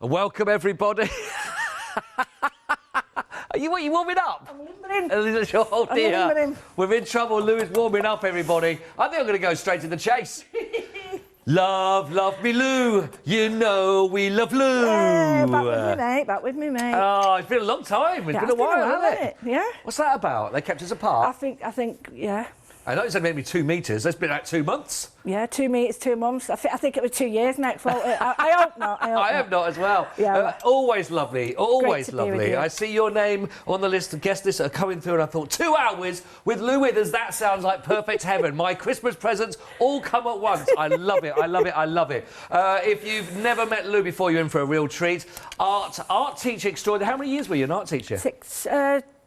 Welcome, everybody. Are you warming up? I'm limbering. Oh dear. I'm limbering. We're in trouble. Lou is warming up, everybody. I think I'm going to go straight to the chase. Love me, Lou. You know we love Lou. Yeah, back with me, mate. Back with me, mate. Oh, it's been a long time. It's been a while, hasn't it? Yeah. What's that about? They kept us apart? I think, yeah. I know it's only maybe 2 metres. That's been like 2 months. Yeah, 2 meters, 2 months. I think it was 2 years next. Well, I hope not. I hope not as well. Yeah. Always lovely. Always Great to be with lovely. you. I see your name on the list of guest lists that are coming through, and I thought 2 hours with Lou Withers. That sounds like perfect heaven. My Christmas presents all come at once. I love it. I love it. I love it. If you've never met Lou before, you're in for a real treat. Art teacher extraordinary. How many years were you an art teacher? 6.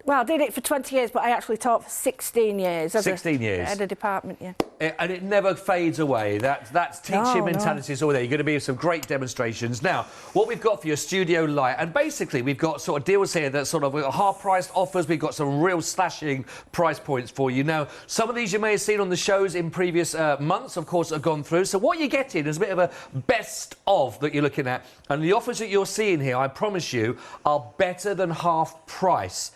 Well, I did it for 20 years, but I actually taught for 16 years. 16 years. Head of department, yeah. And it never fades away. That's teaching mentality is all there. You're going to be some great demonstrations. Now, what we've got for your studio light, and basically we've got sort of deals here that sort of half-priced offers. We've got some real slashing price points for you. Now, some of these you may have seen on the shows in previous months, of course, have gone through. So what you're getting is a bit of a best of that you're looking at. And the offers that you're seeing here, I promise you, are better than half price.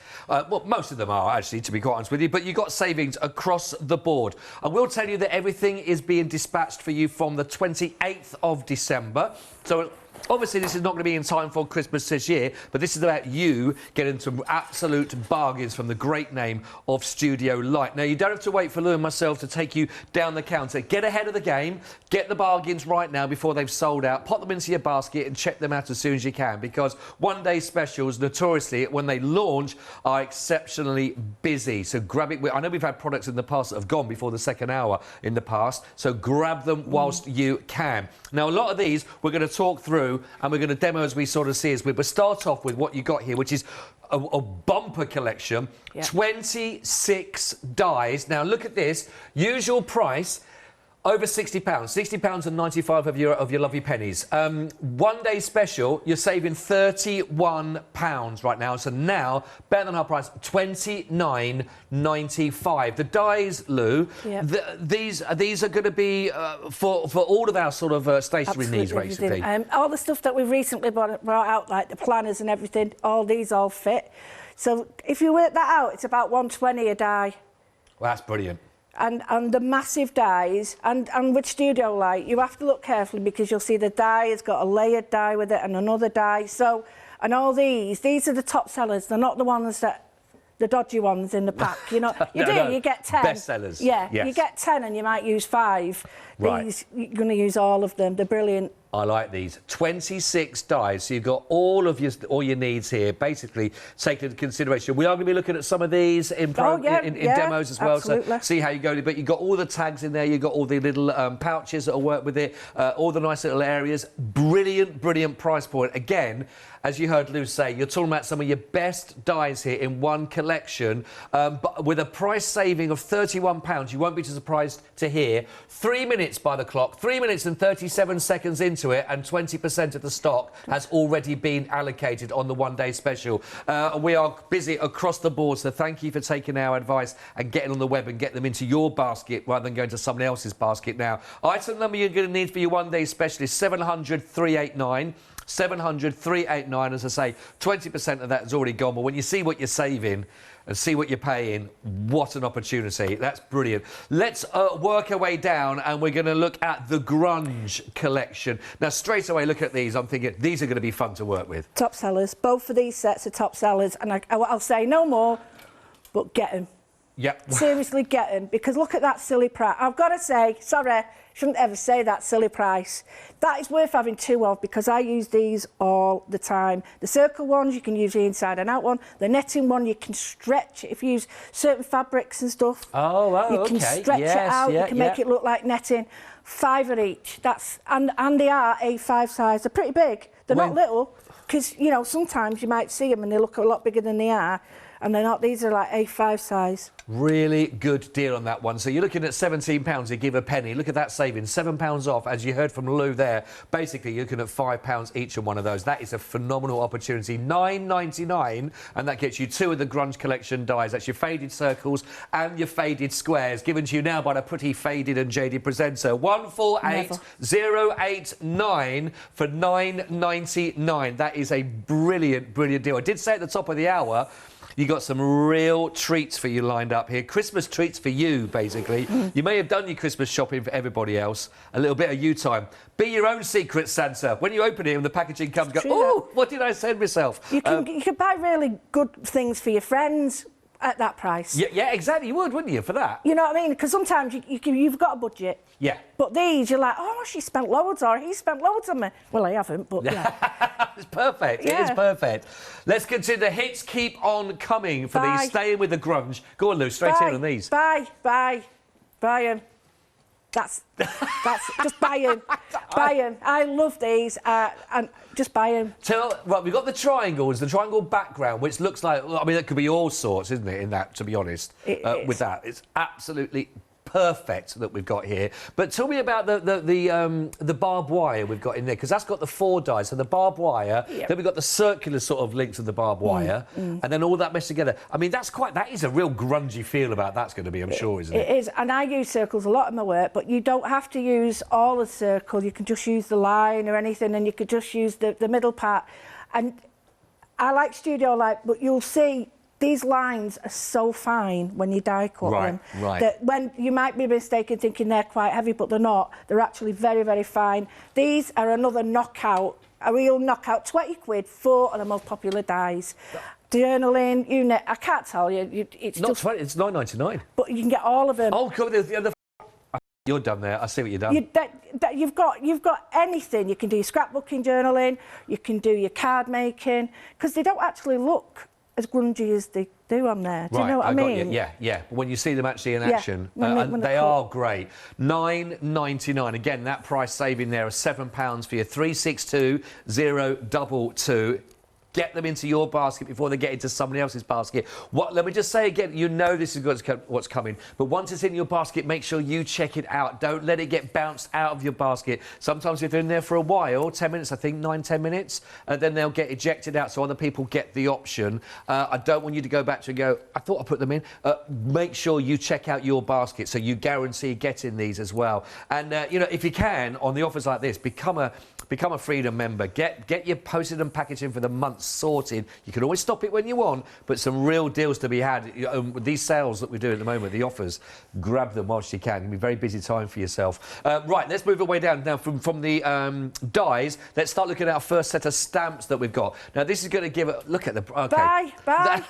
Well, most of them are, actually, to be quite honest with you, but you've got savings across the board. I will tell you that everything is being dispatched for you from the 28th of December. So obviously this is not going to be in time for Christmas this year, but this is about you getting some absolute bargains from the great name of Studio Light. Now, you don't have to wait for Lou and myself to take you down the counter. Get ahead of the game, get the bargains right now before they've sold out, pop them into your basket and check them out as soon as you can, because one-day specials, notoriously, when they launch, are exceptionally busy. So grab it. I know we've had products in the past that have gone before the second hour in the past, so grab them whilst you can. Now, a lot of these we're going to talk through and we're going to demo as we sort of see as we'll start off with what you got here, which is a bumper collection. Yeah. 26 dies. Now look at this. Usual price over £60. £60 and 95 of your lovely pennies. One day special, you're saving £31 right now. So now, better than our price, £29.95. The dies, Lou, these are going to be for all of our sort of stationery needs, basically. All the stuff that we've recently brought out, like the planners and everything, all fit. So if you work that out, it's about £120 a die. Well, that's brilliant. And the massive dies, and with Studio Light, you have to look carefully because you'll see the die has got a layered die with it and another die. So, and all these are the top sellers. They're not the ones that, the dodgy ones in the pack. You know, you get 10. Best sellers. Yeah, yes. You get 10 and you might use 5. Right. These, you're going to use all of them. They're brilliant. I like these. 26 dies, so you've got all your needs here, basically taken into consideration. We are going to be looking at some of these in demos as well, absolutely. So see how you go. But you've got all the tags in there, you've got all the little pouches that will work with it, all the nice little areas. Brilliant price point. Again, as you heard Lou say, you're talking about some of your best dies here in one collection, but with a price saving of £31, you won't be surprised to hear 3 minutes by the clock, 3 minutes and 37 seconds into it, and 20% of the stock has already been allocated on the one-day special. We are busy across the board, so thank you for taking our advice and getting on the web and get them into your basket rather than going to someone else's basket now. Item number you're going to need for your one-day special is 700 389. 700 389, as I say, 20% of that has already gone. But when you see what you're saving and see what you're paying, what an opportunity. That's brilliant. Let's work our way down, and we're going to look at the grunge collection. Now, straight away, look at these. I'm thinking these are going to be fun to work with. Top sellers. Both of these sets are top sellers. And I'll say no more, but get them. Yep. Seriously, get them, because look at that silly price. I've got to say, sorry, shouldn't ever say that silly price. That is worth having 2 of, because I use these all the time. The circle ones, you can use the inside and out one. The netting one, you can stretch it if you use certain fabrics and stuff. Oh, wow, you can stretch it out, you can make it look like netting. £5 each. And they are A5 size. They're pretty big. They're not little, because, you know, sometimes you might see them and they look a lot bigger than they are. and they're not. These are like A5 size. Really good deal on that one. So you're looking at £17, you give a penny. Look at that saving, £7 off, as you heard from Lou there. Basically, you're looking at £5 each on one of those. That is a phenomenal opportunity. $9.99, and that gets you 2 of the Grunge Collection dies. That's your faded circles and your faded squares, given to you now by the pretty faded and jaded presenter. 148089 for $9.99. That is a brilliant, brilliant deal. I did say at the top of the hour, you got some real treats for you lined up here. Christmas treats for you, basically. You may have done your Christmas shopping for everybody else. A little bit of you time. Be your own secret Santa. When you open it and the packaging comes, go, oh, what did I send myself? You can buy really good things for your friends at that price. Yeah, exactly. You would, wouldn't you, for that? You know what I mean? Because sometimes you've got a budget. Yeah. But these, you're like, oh, she spent loads, or he spent loads on me. Well, I haven't, but yeah. It's perfect. Yeah. It is perfect. Let's continue. The hits keep on coming for these. Staying with the grunge. Go on, Lou, straight in on these. Buy them. That's just buy them. Buy them. I love these, and just buy them. Right, we've got the triangles, the triangle background, which looks like, I mean, it could be all sorts, isn't it, in that, to be honest, with that. It's absolutely perfect that we've got here. But tell me about the barbed wire we've got in there, because that's got the 4 dies. So the barbed wire, then we've got the circular sort of links of the barbed wire, and then all that meshed together. I mean, that is a real grungy feel about that's going to be, I'm sure, isn't it? It is, and I use circles a lot in my work, but you don't have to use all the circle. You can just use the line or anything, and you could just use the middle part. And I like Studio Light, but you'll see these lines are so fine when you die cut them. That when you might be mistaken thinking they're quite heavy, but they're not. They're actually very, very fine. These are another knockout, a real knockout. 20 quid, 4 of the most popular dies. Journaling, I can't tell you. It's not just 20, it's $9.99. But you can get all of them. Oh, come on, you're done there. I see what you've done. You've got anything. You can do your scrapbooking, journaling. You can do your card making, because they don't actually look as grungy as they do on there. Do you know what I mean? Yeah. But when you see them actually in action, and they are great. $9.99. Again, that price saving there of £7 for your 362022. Get them into your basket before they get into somebody else's basket. Let me just say again, you know this is what's coming, but once it's in your basket, make sure you check it out. Don't let it get bounced out of your basket. Sometimes if they're in there for a while, 10 minutes, I think, 9-10 minutes, and then they'll get ejected out so other people get the option. I don't want you to go back to and go, I thought I put them in. Make sure you check out your basket so you guarantee getting these as well. And, if you can, on the offers like this, become a Freedom member. Get your posted and packaging for the month sorted. You can always stop it when you want, but some real deals to be had. With these sales that we do at the moment, the offers, grab them whilst you can. It'll be a very busy time for yourself. Right, let's move our way down now from the dies. Let's start looking at our first set of stamps that we've got. Now, this is going to give it. Look at the. Okay. Bye.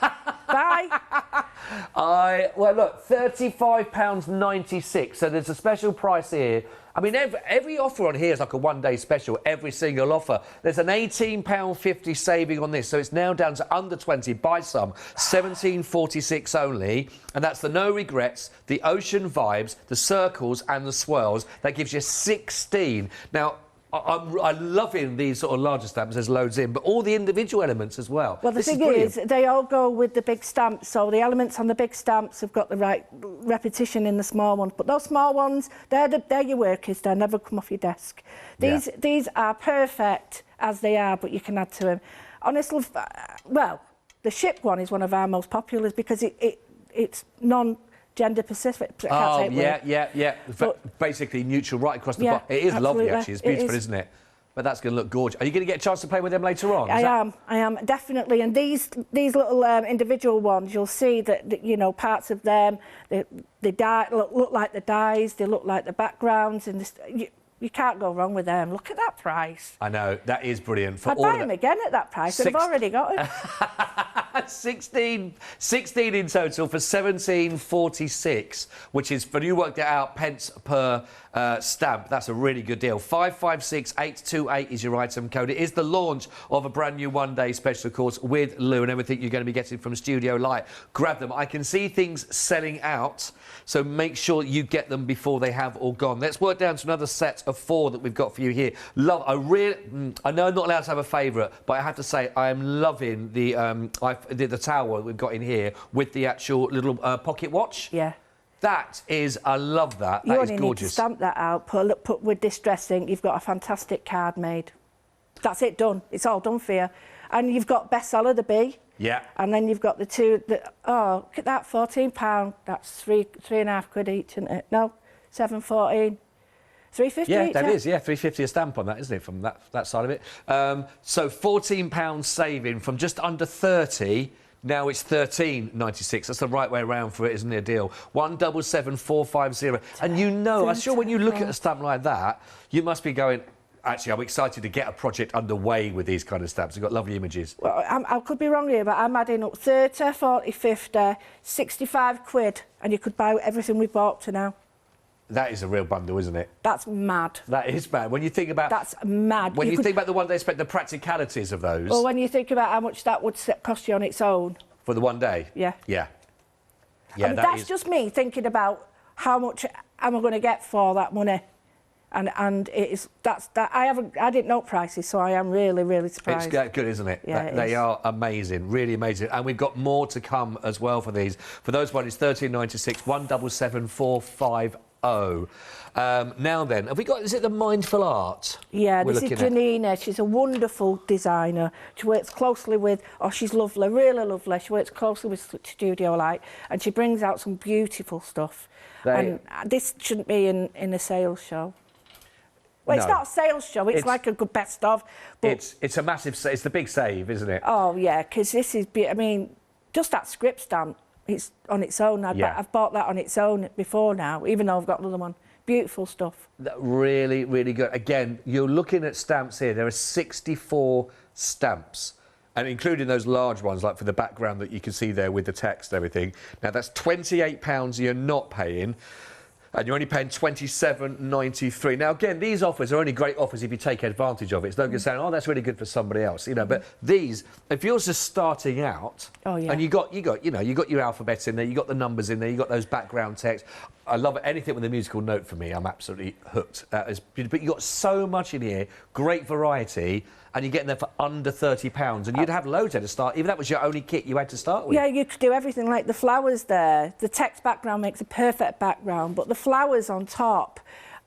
Well, look, £35.96. So there's a special price here. I mean, every offer on here is like a one-day special, every single offer. There's an £18.50 saving on this, so it's now down to under 20, buy some, £17.46 only, and that's the No Regrets, the Ocean Vibes, the Circles and the Swirls. That gives you 16. Now, I'm loving these sort of larger stamps, there's loads in, but all the individual elements as well. Well, the thing is, they all go with the big stamps, so the elements on the big stamps have got the right repetition in the small ones, but those small ones, they're your workers, they'll never come off your desk. These are perfect as they are, but you can add to them. Honestly, well, the ship one is one of our most popular because it's gender specific. Yeah. But basically neutral right across the bottom. It is lovely, actually. It's beautiful, isn't it? But that's going to look gorgeous. Are you going to get a chance to play with them later on? I am, definitely. And these little individual ones, you'll see that parts of them, they look like the dies, they look like the backgrounds, and you can't go wrong with them. Look at that price. I know, that is brilliant. I'd buy them again at that price, but I've already got them. 16 in total for £17.46, which is, when you worked it out, pence per stamp. That's a really good deal. 556828 is your item code. It is the launch of a brand new one-day special course with Lou and everything you're going to be getting from Studio Light. Grab them. I can see things selling out, so make sure you get them before they have all gone. Let's work down to another set of 4 that we've got for you here. I know I'm not allowed to have a favourite, but I have to say I am loving the towel that we've got in here with the actual little pocket watch. Yeah. That is, I love that. You That is only gorgeous. need to stamp that out, put with distress ink, you've got a fantastic card made. That's it, done. It's all done for you. And you've got bestseller, the B. Yeah. And then you've got the two, oh, look at that, £14. That's £3.50 each, isn't it? No, £7.14. £3.50 Yeah, each. that is, yeah, £3.50 a stamp on that, isn't it, from that side of it? So £14 saving from just under 30. Now it's £13.96. That's the right way around for it, isn't it, a deal? 177450. And you know, I'm sure when you look at a stamp like that, you must be going, actually, I'm excited to get a project underway with these kind of stamps. You've got lovely images. Well, I could be wrong here, but I'm adding up 30, 40, 50, 65 quid, and you could buy everything we bought to now. That is a real bundle, isn't it? That's mad. That is mad. When you think about... That's mad. When you think about the one day spent, the practicalities of those... Well, when you think about how much that would cost you on its own. For the one day? Yeah. Yeah. Yeah, I mean, that's just me thinking about how much am I going to get for that money. And it is, I didn't know prices, so I am really, really surprised. It's good, isn't it? Yeah, They are amazing, really amazing. And we've got more to come as well for these. For those one, it's 1396 177450. Now then, have we got, is it the Mindful Art? Yeah, this is Janina. She's a wonderful designer. She works closely with, she's lovely, really lovely. She works closely with Studio Light, and she brings out some beautiful stuff. And this shouldn't be in a sales show. Well, it's not a sales show, it's like a good best of. But it's a massive, it's the big save, isn't it? Oh, yeah, because this is, I mean, just that script stamp, it's on its own. I've bought that on its own before now, even though I've got another one. Beautiful stuff. Really, really good. Again, you're looking at stamps here. There are 64 stamps, and including those large ones, like for the background that you can see there with the text and everything. Now, that's £28 you're not paying. And you're only paying £27.93. Now, again, these offers are only great offers if you take advantage of it. It's no good saying, oh, that's really good for somebody else, you know. But these, if you're just starting out, and you got your alphabets in there, you got the numbers in there, you got those background text. I love it. Anything with a musical note for me, I'm absolutely hooked. But you got so much in here, great variety, and you're getting there for under £30, and you'd have loads there to start. Even that was your only kit you had to start with. Yeah, you could do everything, like the flowers there. The text background makes a perfect background, but the flowers on top,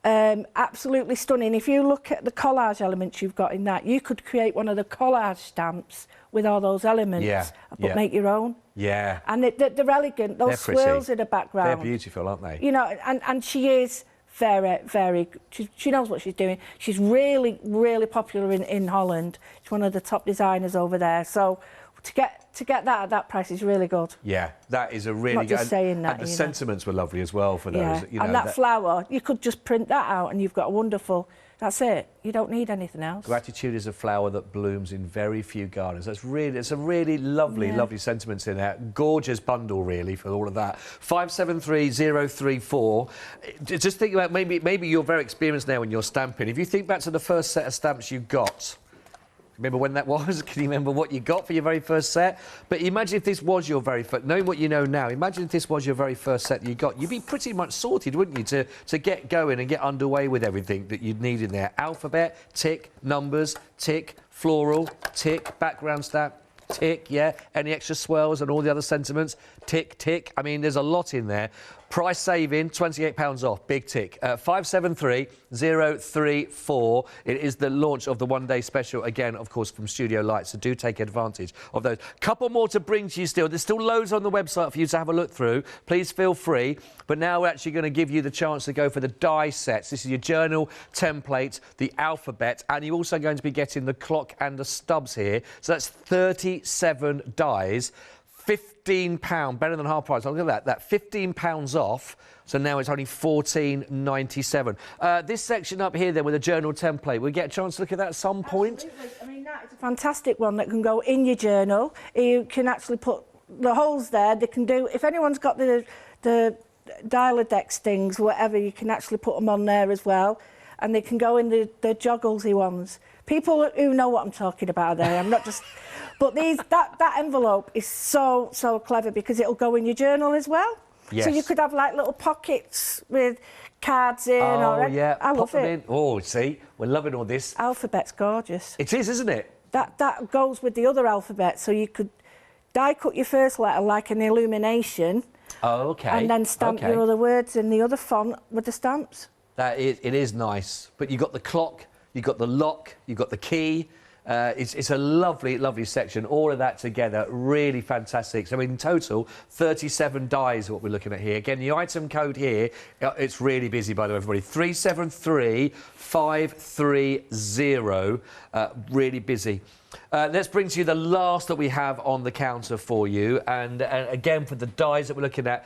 absolutely stunning. If you look at the collage elements you've got in that, you could create one of the collage stamps with all those elements, but make your own. Yeah. And they're elegant. Those swirls in the background. They're beautiful, aren't they? You know, and she is very, very... She knows what she's doing. She's really, really popular in Holland. She's one of the top designers over there. So to get that at that price is really good. Yeah, that is a really Not good... just saying that, and the sentiments were lovely as well for those. Yeah. You know, and that flower, you could just print that out and you've got a wonderful... That's it. You don't need anything else. Gratitude is a flower that blooms in very few gardens. It's a really lovely, lovely sentiments in there. Gorgeous bundle, really, for all of that. 573034. Just think about maybe you're very experienced now in your stamping. If you think back to the first set of stamps you got, remember when that was? Can you remember what you got for your very first set? But imagine if this was your very first... Knowing what you know now, imagine if this was your very first set you got. You'd be pretty much sorted, wouldn't you, to get going and get underway with everything that you'd need in there. Alphabet, tick. Numbers, tick. Floral, tick. Background stamp, tick, yeah. Any extra swirls and all the other sentiments, tick, tick. I mean, there's a lot in there. Price saving, £28 off, big tick. 573034. It is the launch of the one-day special, again, of course, from Studio Light, so do take advantage of those. Couple more to bring to you still. There's still loads on the website for you to have a look through. Please feel free. But now we're actually going to give you the chance to go for the die sets. This is your journal template, the alphabet, and you're also going to be getting the clock and the stubs here. So that's 37 dies. £15, better than half price. Look at that £15 off. So now it's only £14.97. This section up here, then, with a journal template, we'll get a chance to look at that at some point. Absolutely. I mean, that is a fantastic one that can go in your journal. You can actually put the holes there. They can do, if anyone's got the Dialodex things, whatever, you can actually put them on there as well. And they can go in the jogglesy ones. People who know what I'm talking about there. I'm not just... But that envelope is so clever because it'll go in your journal as well. Yes. So you could have like little pockets with cards in. Oh, yeah. I love Pop them it. in. Oh, see, we're loving all this. Alphabet's gorgeous. It is, isn't it? That goes with the other alphabet, so you could die cut your first letter like an illumination. Oh, okay. And then stamp your other words in the other font with the stamps. It is nice. But you've got the clock, you've got the lock, you've got the key. It's a lovely, lovely section. All of that together, really fantastic. So in total, 37 dies what we're looking at here. Again, the item code here, it's really busy, by the way, everybody. 373530. Really busy. Let's bring to you the last that we have on the counter for you. And again, for the dies that we're looking at,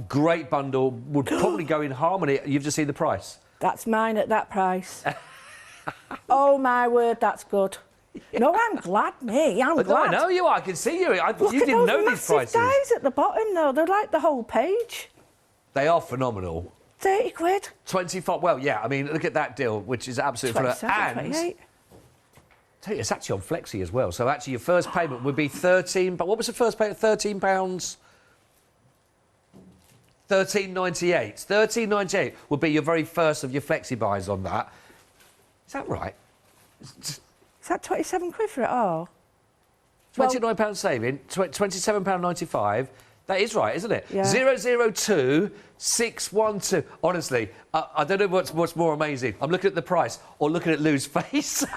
great bundle. Would probably go in harmony. You've just seen the price. That's mine at that price. Oh, my word, that's good. No, I'm glad, me. I'm glad. I know you are. I can see you. You didn't know these prices. Look at those massive dies at the bottom, though. They're like the whole page. They are phenomenal. 30 quid. 25. Well, yeah. I mean, look at that deal, which is absolutely phenomenal. And 28. It's actually on Flexi as well. So actually, your first payment would be 13. But what was the first payment? £13. £13.98. £13.98 would be your very first of your Flexi buys on that. Is that right? Is that 27 quid for it all? £29 saving, £27.95. That is right, isn't it? Yeah. 002612. Honestly, I don't know what's more amazing. I'm looking at the price or looking at Lou's face. Do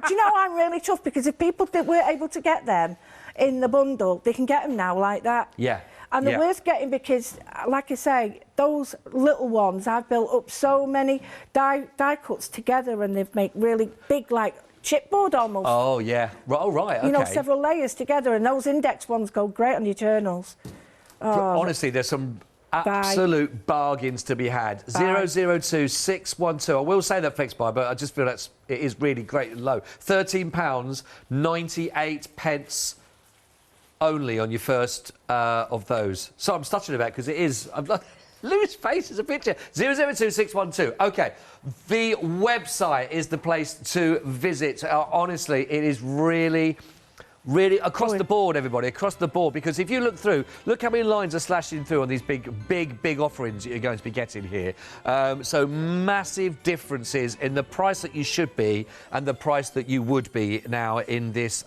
you know, I'm really tough because if people weren't able to get them in the bundle, they can get them now like that. Yeah. And they're worth getting because, like I say, those little ones, I've built up so many die cuts together and they've made really big, like, chipboard almost. Oh, yeah. Oh, right, OK. You know, several layers together, and those index ones go great on your journals. Oh, honestly, there's some absolute bargains to be had. 002612. I will say that Flex buy, but I just feel it is really great and low. £13.98 only on your first of those. So I'm stuttering about because it is. Lou's face is a picture. 002612. OK. The website is the place to visit. Honestly, it is really across the board, everybody, across the board. Because if you look through, look how many lines are slashing through on these big offerings that you're going to be getting here. So massive differences in the price that you should be and the price that you would be now in this,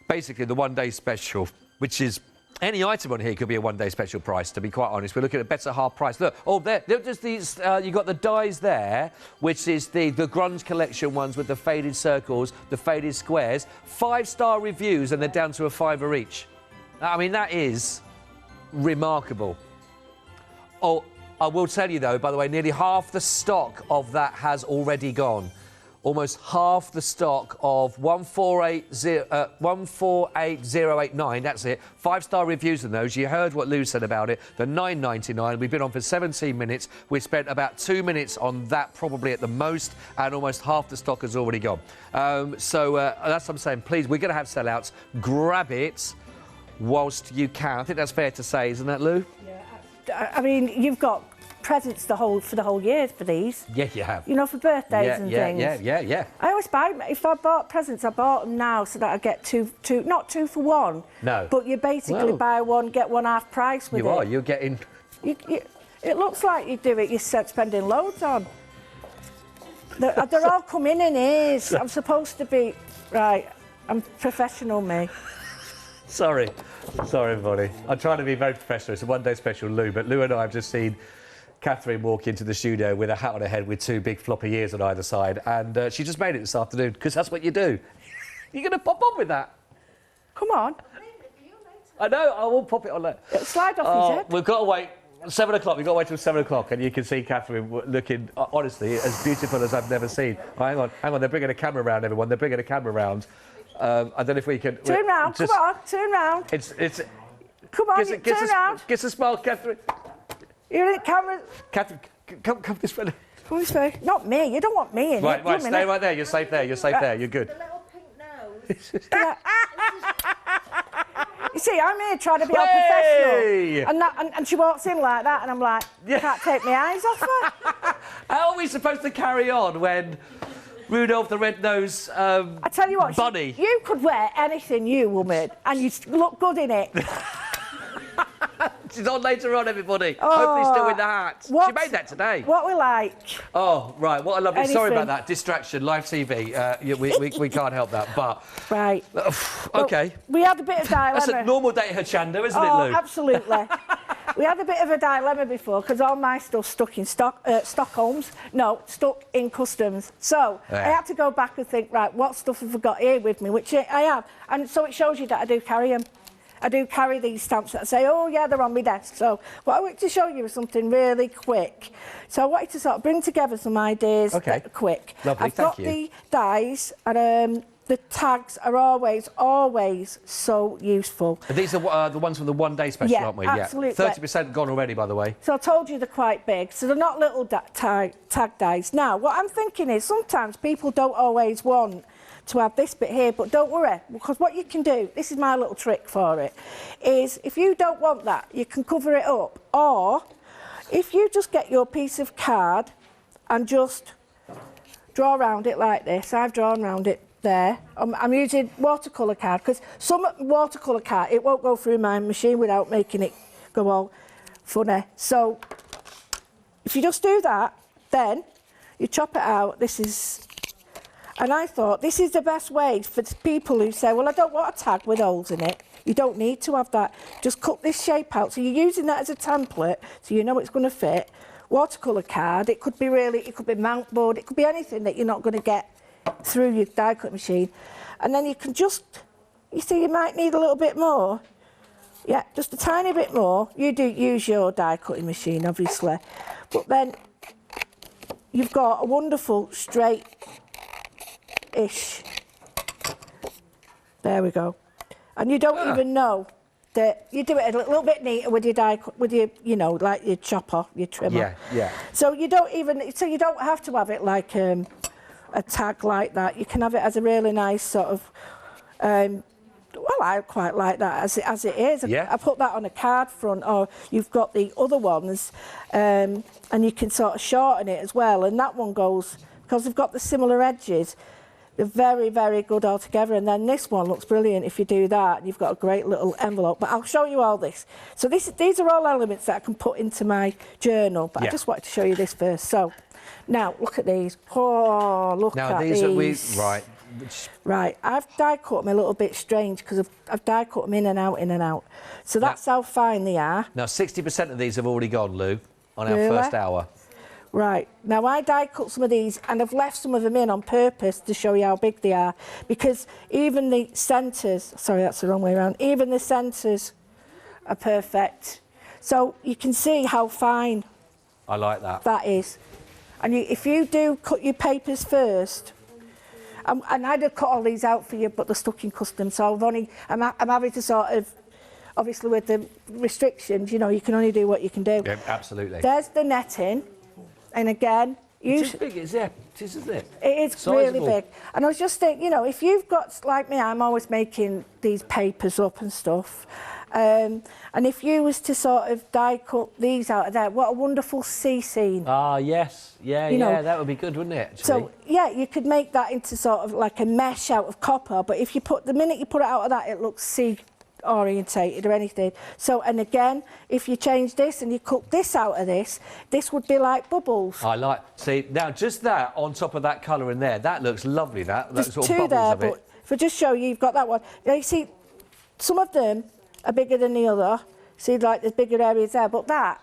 basically the one-day special, which is... Any item on here could be a one-day special price, to be quite honest. We're looking at better half price. Look, there's these, you've got the dies there, which is the Grunge Collection ones with the faded circles, the faded squares. 5-star reviews, and they're down to £5 each. I mean, that is remarkable. Oh, I will tell you, though, by the way, nearly half the stock of that has already gone. Almost half the stock of 148089, that's it. 5-star reviews in those. You heard what Lou said about it. The $9.99. We've been on for 17 minutes. We spent about 2 minutes on that, probably at the most, and almost half the stock has already gone. That's what I'm saying. Please, we're going to have sellouts. Grab it whilst you can. I think that's fair to say, isn't that, Lou? Yeah. I mean, you've got presents for the whole year for these. Yeah, you have. You know, for birthdays and things. Yeah. I always buy, if I bought presents, I bought them now so that I get two, not 2 for 1. No. But you basically buy one, get one half price with it. You're getting... it looks like you do it, you're spending loads on. They're all coming in ears. I'm supposed to be... Right, I'm professional, me. Sorry, everybody. I'm trying to be very professional. It's a one-day special, Lou, but Lou and I have just seen Catherine walk into the studio with a hat on her head with 2 big floppy ears on either side, and she just made it this afternoon because that's what you do. You're going to pop on with that? Come on. I know, I will pop it on there. It'll slide off his head. We've got to wait. 7 o'clock. We've got to wait till 7 o'clock, and you can see Catherine looking, honestly, as beautiful as I've never seen. Oh, hang on. They're bringing a camera round, everyone. They're bringing a camera round. I don't know if we can... Turn round. Come on. Turn round. Come on, turn round. Give us a smile, Catherine. You're in camera. Catherine, come this way. Come this way. Not me. You don't want me in it. Right, stay right there. You're safe there. You're good. The little pink nose. You see, I'm here trying to be all professional. And she walks in like that, and I'm like, can't take my eyes off her. How are we supposed to carry on when Rudolph the Red-Nosed I tell you what, bunny... You could wear anything, you woman, and you'd look good in it. She's on later on, everybody. Oh, Hopefully still in the hat. She made that today. What we like. Oh, right. What a lovely... Anything. Sorry about that. Distraction. Live TV. We can't help that, but... Right. OK. Well, we had a bit of dilemma. That's a normal day at Hochanda, isn't it, Oh, Lou? absolutely. We had a bit of a dilemma before because all my stuff's stuck in Stockholm's. No, stuck in customs. So I had to go back and think, right, what stuff have I got here with me, which I have. And so it shows you that I do carry them. I do carry these stamps that say, oh, yeah, they're on my desk. So what I want to show you is something really quick. So I wanted to sort of bring together some ideas that are quick. Lovely, thank you. I've got the dies and the tags are always so useful. And these are the ones from the one-day special, aren't we? Absolutely. 30% gone already, by the way. So I told you they're quite big, so they're not little tag dies. Now, what I'm thinking is sometimes people don't always want to have this bit here, but don't worry, because what you can do, this is my little trick for it, is if you don't want that, you can cover it up. Or if you just get your piece of card and just draw around it like this, I've drawn around it there. I'm using watercolour card because some watercolour card, it won't go through my machine without making it go all funny. So if you just do that, then you chop it out. This is, and I thought this is the best way for people who say, well, I don't want a tag with holes in it. You don't need to have that. Just cut this shape out. So you're using that as a template, so you know it's going to fit. Watercolour card, it could be mount board, it could be anything that you're not going to get through your die cut machine. And then you can just, you see, you might need a little bit more. Yeah, just a tiny bit more. You do use your die cutting machine, obviously. But then you've got a wonderful straight-ish. There we go. And you don't even know that you do it a little bit neater with your die, with your, you know, like your chopper, your trimmer. Yeah. So you don't have to have it like a tag like that. You can have it as a really nice sort of. Well, I quite like that as it is. Yeah. I put that on a card front, or you've got the other ones, and you can sort of shorten it as well. And that one goes, because they've got the similar edges, they're very, very good altogether. And then this one looks brilliant if you do that. You've got a great little envelope. But I'll show you all this. So these are all elements that I can put into my journal. But I just wanted to show you this first. So now look at these. Oh, look at these. Now these are right. Right, I've die cut them a little bit strange because I've die cut them in and out. So that's how fine they are. Now 60% of these have already gone, Lou, on our Really? first hour. Right, now I die cut some of these and I've left some of them in on purpose to show you how big they are, because even the centres, sorry that's the wrong way around, even the centres are perfect. So you can see how fine I like that. that is. And if you do cut your papers first, and I'd have cut all these out for you, but they're stuck in customs, so I'm having to sort of, obviously with the restrictions, you know, you can only do what you can do. Yeah, absolutely. There's the netting, and again, It's big, isn't it? Isn't it? it is Sizable. really big. And I was just thinking, you know, if you've got, like me, I'm always making these papers up and stuff. And if you was to sort of die cut these out of there, what a wonderful sea scene. Ah, yes. Yeah, You know, that would be good, wouldn't it, actually? So, yeah, you could make that into sort of like a mesh out of copper, but if you the minute you put it out of that, it looks sea orientated or anything. So, and again, if you change this and you cut this out of this would be like bubbles. See, now just that on top of that colour in there, that looks lovely, that There's sort of two bubbles there, of it. but if I just show you, you've got that one. Now, you see, some of them are bigger than the other. See, like there's bigger areas there, but that,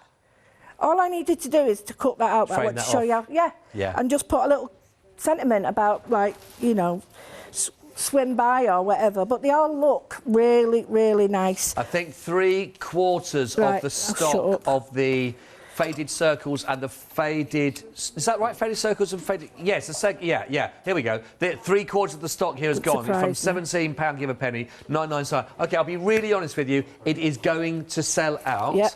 all I needed to do is to cut that out. But I want to show you how, Yeah. and just put a little sentiment about, like, you know, swim by or whatever, but they all look really, really nice. I think 3/4 of the stock of the faded circles and the faded... Is that right? Faded circles and faded... Yes, yeah. Here we go. 3/4 of the stock here has gone from £17, give a penny, 99 OK, I'll be really honest with you. It is going to sell out. Yep.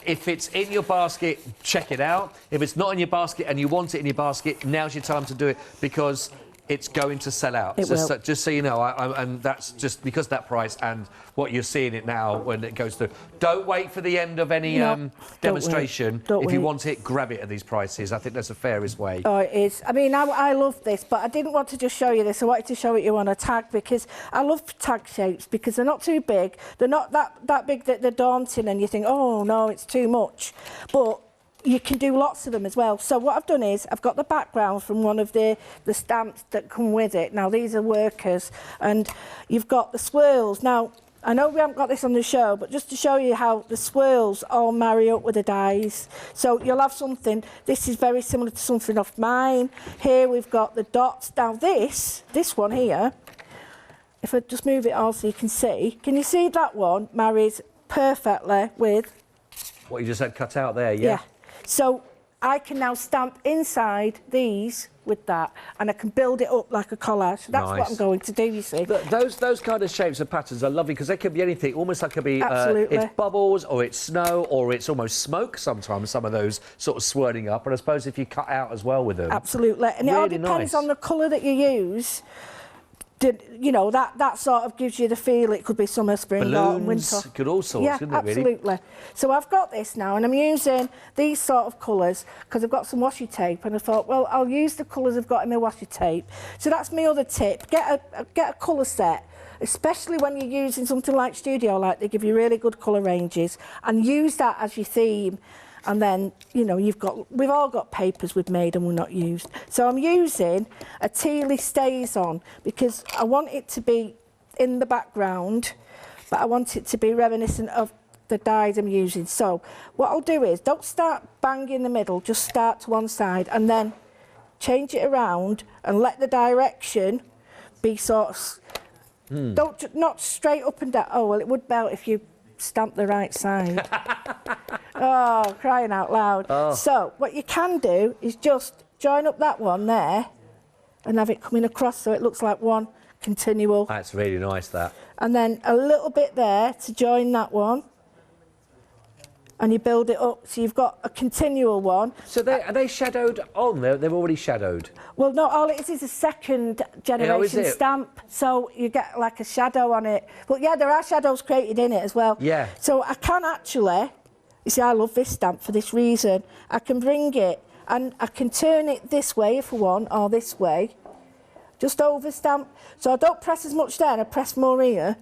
If it's in your basket, check it out. If it's not in your basket and you want it in your basket, now's your time to do it, because it's going to sell out. It will. Just so you know, and that's just because of that price and what you're seeing it now when it goes through. Don't wait for the end of any demonstration. Don't if you wait. want it, grab it at these prices. I think that's the fairest way. Oh, it is. I mean, I love this, but I didn't want to just show you this. I wanted to show it you on a tag because I love tag shapes because they're not too big. They're not that big that they're daunting and you think, oh, no, it's too much. But you can do lots of them as well. So what I've done is I've got the background from one of the stamps that come with it. Now, these are workers, and you've got the swirls. Now, I know we haven't got this on the show, but just to show you how the swirls all marry up with the dies. So you'll have something, this is very similar to something off mine. Here we've got the dots. Now this one here, if I just move it all so you can you see that one marries perfectly with... What you just had cut out there, Yeah. So I can now stamp inside these with that, and I can build it up like a collage. So that's what I'm going to do, you see. Those kind of shapes and patterns are lovely because they could be anything. Almost like it could be it's bubbles or it's snow or it's almost smoke sometimes, some of those sort of swirling up. And I suppose if you cut out as well with them. Absolutely. And it all depends on the colour that you use. You know, that sort of gives you the feel. It could be summer, spring, autumn, winter. Could all sorts, couldn't it, really? Absolutely. So I've got this now, and I'm using these sort of colours because I've got some washi tape, and I thought, well, I'll use the colours I've got in my washi tape. So that's my other tip. Get a colour set, especially when you're using something like Studio Light. They give you really good colour ranges, and use that as your theme. And then, you know, we've all got papers we've made and we're not used. So I'm using a tealy stays on because I want it to be in the background, but I want it to be reminiscent of the dyes I'm using. So what I'll do is, don't start bang in the middle, just start to one side and then change it around and let the direction be sort of, not straight up and down. Oh, well, it would melt if you stamp the right side. Oh, crying out loud. Oh. So what you can do is just join up that one there and have it coming across so it looks like one continual. That's really nice, that. And then a little bit there to join that one. And you build it up so you've got a continual one. So are they shadowed on? They're already shadowed? Well, no, all it is a second generation stamp. So you get like a shadow on it. But yeah, there are shadows created in it as well. Yeah. So I can actually, you see, I love this stamp for this reason. I can bring it and I can turn it this way if I want, or this way. Just over stamp. So I don't press as much there, I press more here.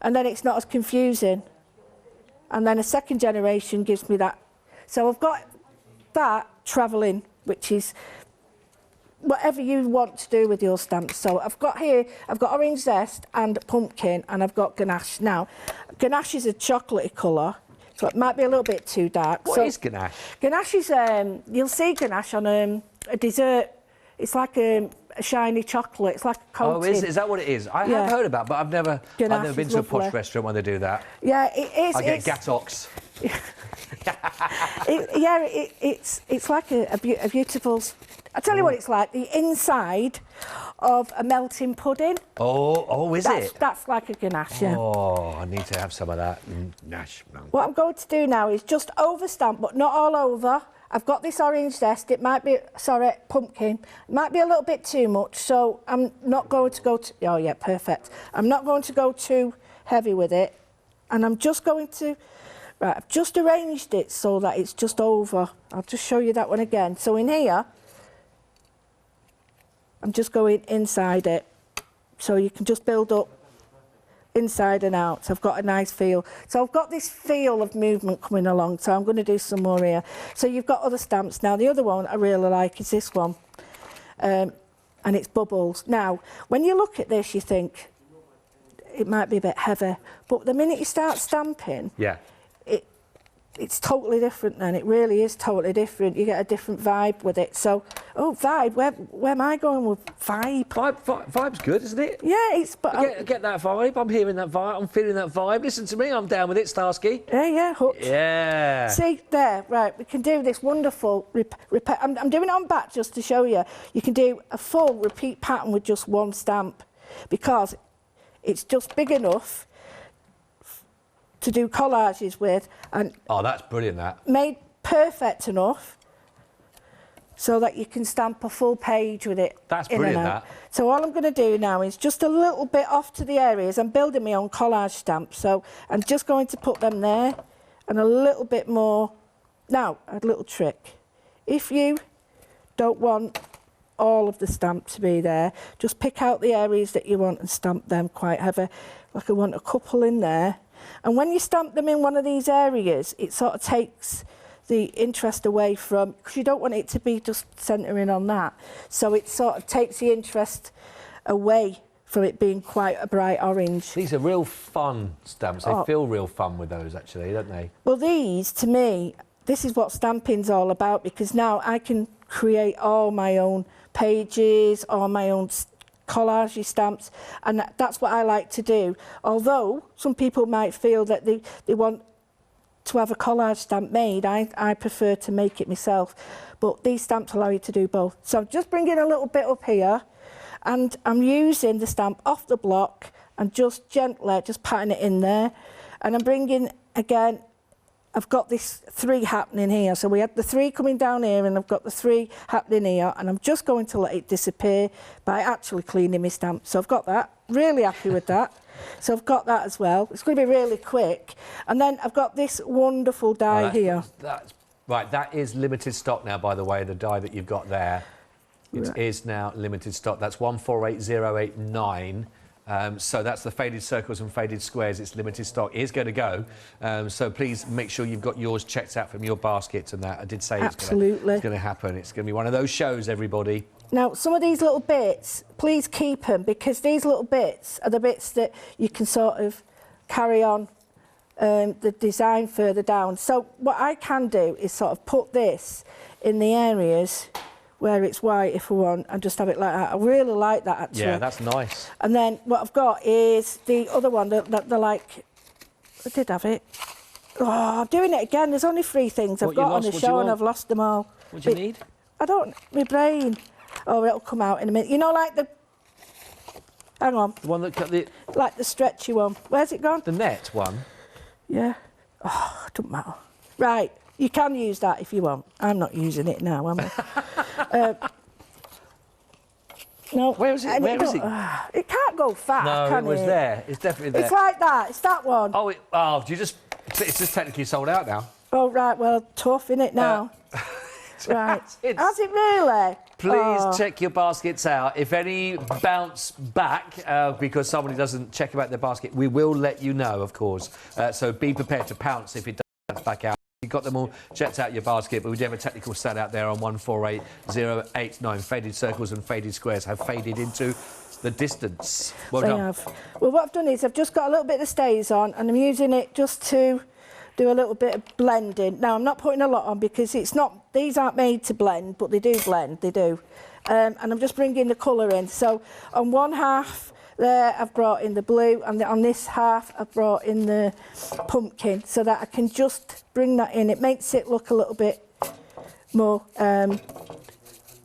And then it's not as confusing. And then a second generation gives me that. So I've got that travelling, which is whatever you want to do with your stamps. So I've got orange zest and pumpkin, and I've got ganache. Now, ganache is a chocolatey colour, so it might be a little bit too dark. What is ganache? Ganache is, you'll see ganache on a dessert. It's like a shiny chocolate. It's like a coating. Oh, is that what it is? I have heard about it, but I've never been to a posh restaurant when they do that. Yeah, it is. I get gattox. It's like a beautiful... I tell you what it's like, the inside of a melting pudding. Oh, is it? That's like a ganache, yeah. Oh, I need to have some of that. Ganache. What I'm going to do now is just overstamp, but not all over. I've got this orange zest. It might be, pumpkin. It might be a little bit too much, so I'm not going to go to... Oh, yeah, perfect. I'm not going to go too heavy with it, and I'm just going to... Right, I've just arranged it so that it's just over. I'll just show you that one again. So in here, I'm just going inside it, so you can just build up inside and out. So I've got a nice feel. So I've got this feel of movement coming along, so I'm going to do some more here. So you've got other stamps. Now, the other one I really like is this one, and it's bubbles. Now, when you look at this, you think it might be a bit heavy, but the minute you start stamping, it's totally different then. It really is totally different. You get a different vibe with it. So, vibe, where am I going with vibe? Vibe's good, isn't it? Yeah, it's... But get that vibe. I'm hearing that vibe. I'm feeling that vibe. Listen to me. I'm down with it, Starsky. Yeah, hooked. Yeah. See, there, right, we can do this wonderful... I'm doing it on back just to show you. You can do a full repeat pattern with just one stamp because it's just big enough to do collages with, and that's brilliant, that. Made perfect enough so that you can stamp a full page with it. That's in brilliant, and out. that. So all I'm going to do now is just a little bit off to the areas. I'm building my own collage stamps, so I'm just going to put them there and a little bit more. Now, a little trick. If you don't want all of the stamp to be there, just pick out the areas that you want and stamp them quite heavy. Like I want a couple in there. And when you stamp them in one of these areas, it sort of takes the interest away from, because you don't want it to be just centering on that. So it sort of takes the interest away from it being quite a bright orange. These are real fun stamps. They feel real fun with those, actually, don't they? Well, these, to me, this is what stamping's all about, because now I can create all my own pages, all my own collage stamps, and that's what I like to do. Although some people might feel that they want to have a collage stamp made, I prefer to make it myself. But these stamps allow you to do both. So I'm just bringing a little bit up here, and I'm using the stamp off the block and just gently just patting it in there. And I'm bringing, again, I've got this 3 happening here. So we had the 3 coming down here, and I've got the 3 happening here, and I'm just going to let it disappear by actually cleaning my stamp. So I've got that, really happy with that. So I've got that as well. It's going to be really quick. And then I've got this wonderful die here. Right, that is limited stock now, by the way, the die that you've got there. It is now limited stock. That's 148089. So that's the faded circles and faded squares. It's limited stock. It is going to go. So please make sure you've got yours checked out from your baskets and that. I did say it's going to happen. It's going to be one of those shows, everybody. Now, some of these little bits, please keep them, because these little bits are the bits that you can sort of carry on the design further down. So what I can do is sort of put this in the areas where it's white if I want, and just have it like that. I really like that, actually. Yeah, that's nice. And then what I've got is the other one that they're like, I did have it. Oh, I'm doing it again. There's only 3 things I've got on the show, and I've lost them all. What do you need? I don't, my brain. Oh, it'll come out in a minute. You know, like the, hang on. The one that cut the... Like the stretchy one. Where's it gone? The net one? Yeah. Oh, it doesn't matter. Right, you can use that if you want. I'm not using it now, am I? No. Where is it? Where is it? It can't go fast, can it? No, it was there. It's definitely there. It's like that. It's that one. Oh, do you just... It's just technically sold out now. Oh, right. Well, tough, innit, now? Right. Has it really? Please check your baskets out. If any bounce back because somebody doesn't check about their basket, we will let you know, of course. So be prepared to pounce if it does bounce back out. You've got them all checked out your basket, but we do have a technical stat out there on 148089. Faded circles and faded squares have faded into the distance. Well done. They have. Well, what I've done is I've just got a little bit of stays on, and I'm using it just to do a little bit of blending. Now, I'm not putting a lot on because it's not, these aren't made to blend, but they do blend, they do. And I'm just bringing the colour in. So on one half there, I've brought in the blue, and on this half, I've brought in the pumpkin, so that I can just bring that in. It makes it look a little bit more,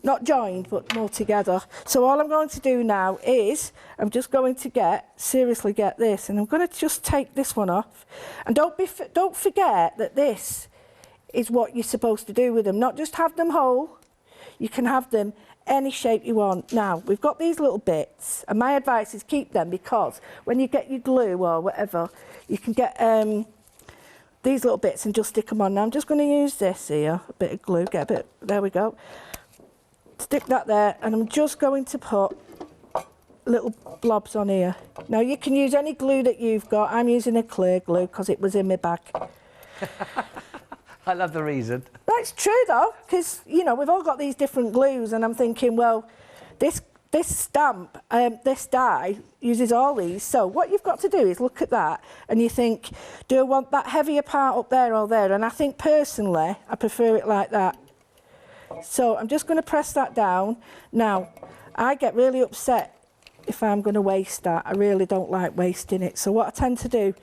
not joined, but more together. So all I'm going to do now is, I'm just going to seriously get this, and I'm going to just take this one off. And don't forget that this is what you're supposed to do with them. Not just have them whole, you can have them any shape you want. Now, we've got these little bits, and my advice is keep them, because when you get your glue or whatever, you can get these little bits and just stick them on. Now, I'm just going to use this here, a bit of glue, get a bit, there we go. Stick that there, and I'm just going to put little blobs on here. Now, you can use any glue that you've got. I'm using a clear glue because it was in my bag. I love the reason. That's true, though, because, you know, we've all got these different glues, and I'm thinking, well, this stamp, this die uses all these. So what you've got to do is look at that, and you think, do I want that heavier part up there or there? And I think, personally, I prefer it like that. So I'm just going to press that down. Now, I get really upset if I'm going to waste that. I really don't like wasting it. So what I tend to do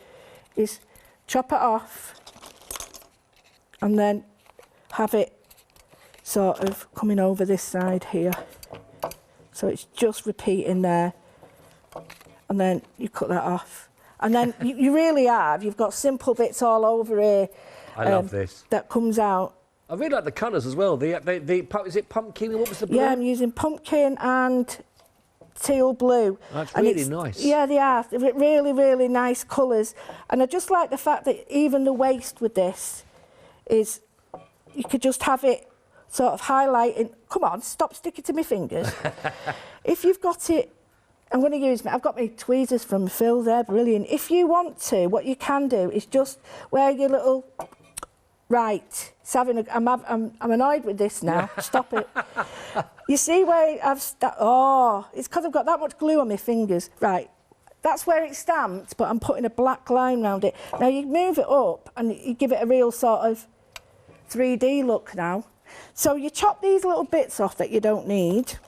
is chop it off and then have it sort of coming over this side here. So it's just repeating there. And then you cut that off. And then you've got simple bits all over here. I love this. That comes out. I really like the colours as well. Is it pumpkin? What was the blue? Yeah, I'm using pumpkin and teal blue. That's and really nice. Yeah, they are. They're really, really nice colours. And I just like the fact that even the waist with this is, you could just have it sort of highlighting. Come on, stop sticking to my fingers. If you've got it, I'm going to use I've got my tweezers from Phil there, brilliant. If you want to, what you can do is just wear your little, right, it's having a, I'm annoyed with this now, stop it. You see where it's because I've got that much glue on my fingers. Right, that's where it's stamped, but I'm putting a black line around it. Now you move it up and you give it a real sort of 3D look now. So you chop these little bits off that you don't need.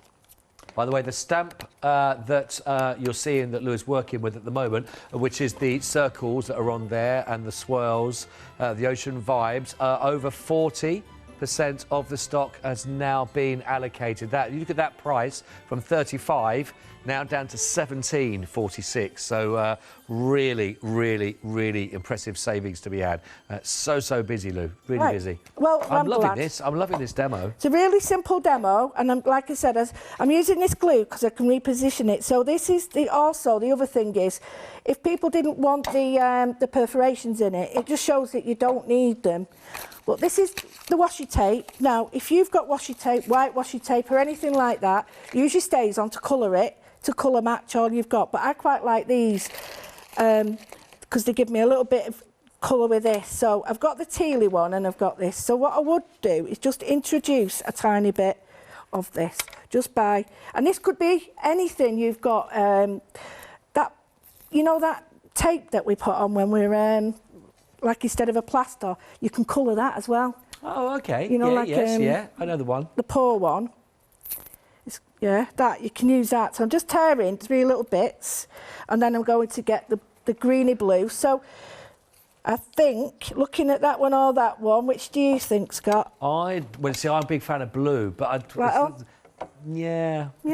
By the way, the stamp that you're seeing that Lou's working with at the moment, which is the circles that are on there and the swirls, the ocean vibes, over 40% of the stock has now been allocated. You look at that price from 35 now down to 17.46. So really, really, really impressive savings to be had. So busy, Lou. Really busy. Well, I'm loving this. I'm loving this demo. It's a really simple demo, and like I said, I'm using this glue because I can reposition it. So this is also the other thing is, if people didn't want the perforations in it, it just shows that you don't need them. But this is the washi tape. Now, if you've got washi tape, white washi tape or anything like that, use your stays on to colour it, to colour match all you've got. But I quite like these because they give me a little bit of colour with this. So I've got the tealy one and I've got this. So what I would do is just introduce a tiny bit of this, just by, and this could be anything you've got, that tape that we put on when we're, like instead of a plaster, you can colour that as well. Oh, okay. You know, I know the one. The paw one. That you can use that. So I'm just tearing 3 little bits, and then I'm going to get the greeny blue. So I think, looking at that one or that one, which do you think, Scott? I'm a big fan of blue, but I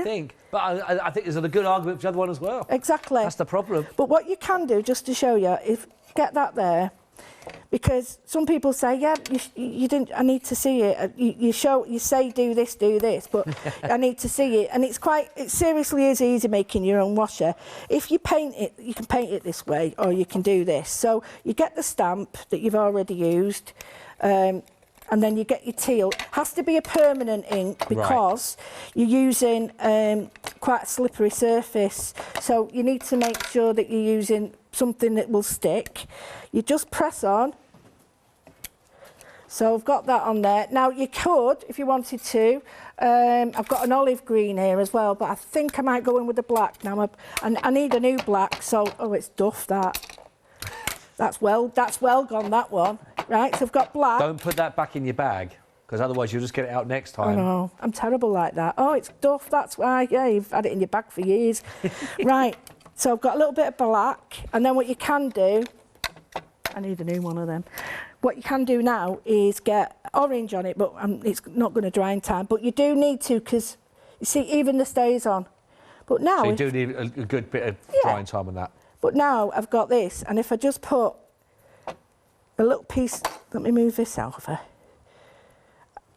think. But I think there's a good argument for the other one as well. Exactly. That's the problem. But what you can do, just to show you, is get that there. Because some people say, yeah, you didn't. I need to see it. You say do this, but I need to see it. And it seriously is easy making your own washer. If you paint it, you can paint it this way, or you can do this. So you get the stamp that you've already used, and then you get your teal. It has to be a permanent ink because you're using quite a slippery surface. So you need to make sure that you're using something that will stick. You just press on. So I've got that on there. Now you could, if you wanted to, I've got an olive green here as well, but I think I might go in with the black now. I need a new black, so, it's duff that. That's well gone, that one. Right, so I've got black. Don't put that back in your bag, because otherwise you'll just get it out next time. I know, I'm terrible like that. Oh, it's duff, that's why. Yeah, you've had it in your bag for years. Right, so I've got a little bit of black, and then what you can do, I need a new one of them. What you can do now is get orange on it, but it's not going to dry in time. But you do need to, because you see, even the stays on. But now, so you do need a good bit of drying time on that. But now I've got this, and if I just put a little piece, let me move this over.